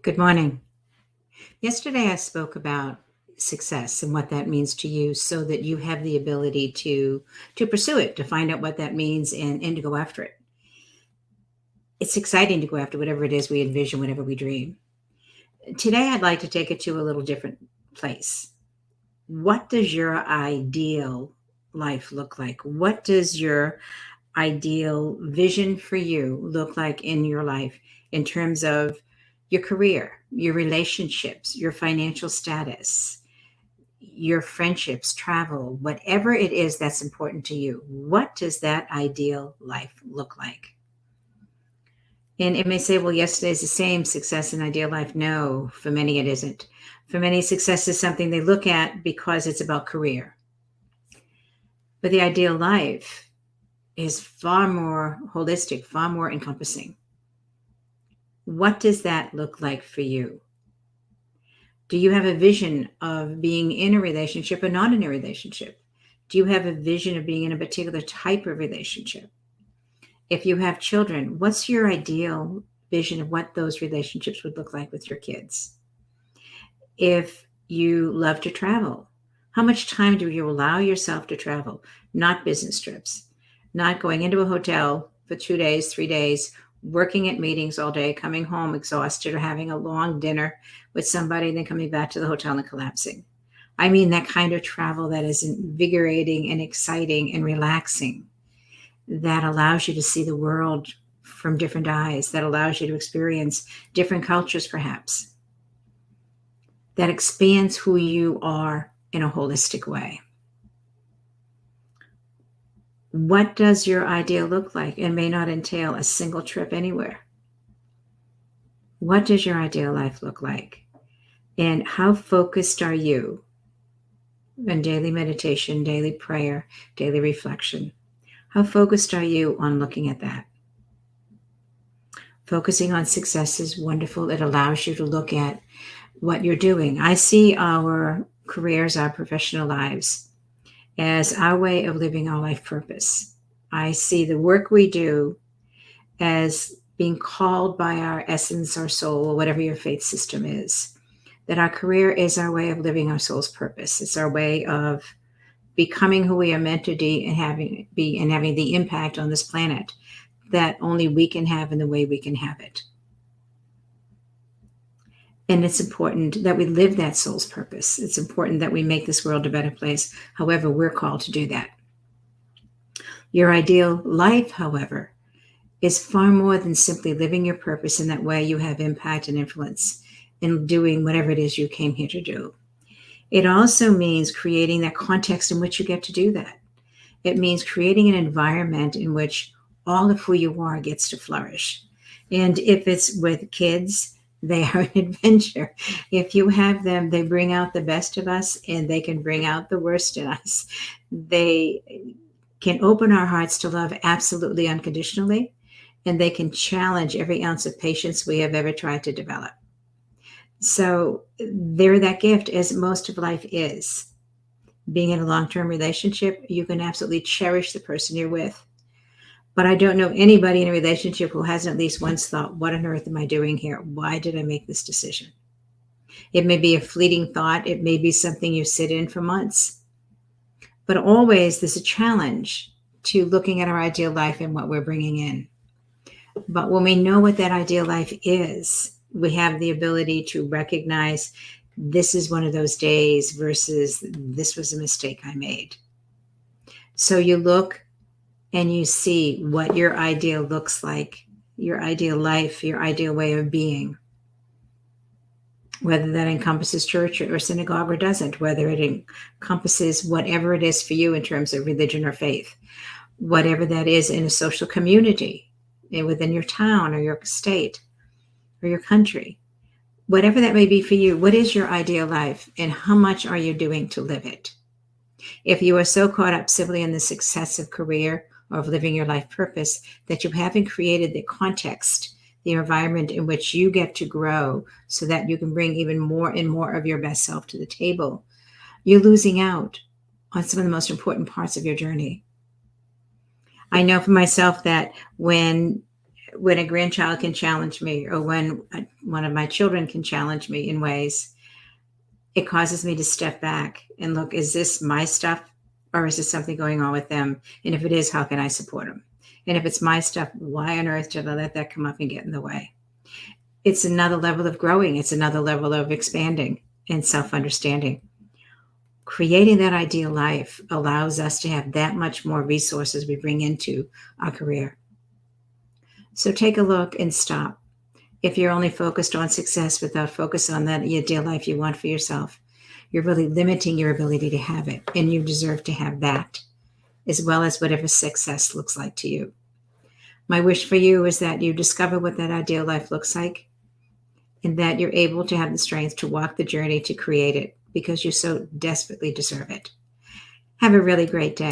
Good morning. Yesterday, I spoke about success and what that means to you so that you have the ability to pursue it, to find out what that means and to go after it. It's exciting to go after whatever it is we envision, whatever we dream. Today, I'd like to take it to a little different place. What does your ideal life look like? What does your ideal vision for you look like in your life in terms of your career, your relationships, your financial status, your friendships, travel, whatever it is that's important to you? What does that ideal life look like? And it may say, well, yesterday's the same, success and ideal life. No, for many, it isn't. For many, success is something they look at because it's about career. But the ideal life is far more holistic, far more encompassing. What does that look like for you? Do you have a vision of being in a relationship or not in a relationship? Do you have a vision of being in a particular type of relationship? If you have children, what's your ideal vision of what those relationships would look like with your kids? If you love to travel, how much time do you allow yourself to travel? Not business trips, not going into a hotel for 2 days, 3 days, working at meetings all day, coming home exhausted, or having a long dinner with somebody, and then coming back to the hotel and collapsing. I mean, that kind of travel that is invigorating and exciting and relaxing, that allows you to see the world from different eyes, that allows you to experience different cultures, perhaps, that expands who you are in a holistic way. What does your ideal look like? It may not entail a single trip anywhere. What does your ideal life look like? And how focused are you on daily meditation, daily prayer, daily reflection? How focused are you on looking at that? Focusing on success is wonderful. It allows you to look at what you're doing. I see our careers, our professional lives, as our way of living our life purpose. I see the work we do as being called by our essence, our soul, or whatever your faith system is. That our career is our way of living our soul's purpose. It's our way of becoming who we are meant to be and having the impact on this planet that only we can have in the way we can have it. And it's important that we live that soul's purpose. It's important that we make this world a better place, however we're called to do that. Your ideal life, however, is far more than simply living your purpose. In that way, you have impact and influence in doing whatever it is you came here to do. It also means creating that context in which you get to do that. It means creating an environment in which all of who you are gets to flourish. And if it's with kids, they are an adventure. If you have them, they bring out the best of us and they can bring out the worst in us. They can open our hearts to love absolutely unconditionally, and they can challenge every ounce of patience we have ever tried to develop. So they're that gift, as most of life is. Being in a long-term relationship, you can absolutely cherish the person you're with. But I don't know anybody in a relationship who hasn't at least once thought, what on earth am I doing here? Why did I make this decision? It may be a fleeting thought. It may be something you sit in for months. But always there's a challenge to looking at our ideal life and what we're bringing in. But when we know what that ideal life is, we have the ability to recognize this is one of those days versus this was a mistake I made. So you look and you see what your ideal looks like, your ideal life, your ideal way of being, whether that encompasses church or synagogue or doesn't, whether it encompasses whatever it is for you in terms of religion or faith, whatever that is in a social community, within your town or your state or your country, whatever that may be for you. What is your ideal life and how much are you doing to live it? If you are so caught up simply in the success of career or of living your life purpose that you haven't created the context, the environment in which you get to grow so that you can bring even more and more of your best self to the table, you're losing out on some of the most important parts of your journey. I know for myself that when when a grandchild can challenge me, or when one of my children can challenge me in ways, it causes me to step back and look, is this my stuff, or is there something going on with them? And if it is, how can I support them? And if it's my stuff, why on earth did I let that come up and get in the way? It's another level of growing. It's another level of expanding and self-understanding. Creating that ideal life allows us to have that much more resources we bring into our career. So take a look and stop. If you're only focused on success without focus on that ideal life you want for yourself, you're really limiting your ability to have it. And you deserve to have that, as well as whatever success looks like to you. My wish for you is that you discover what that ideal life looks like, and that you're able to have the strength to walk the journey to create it, because you so desperately deserve it. Have a really great day.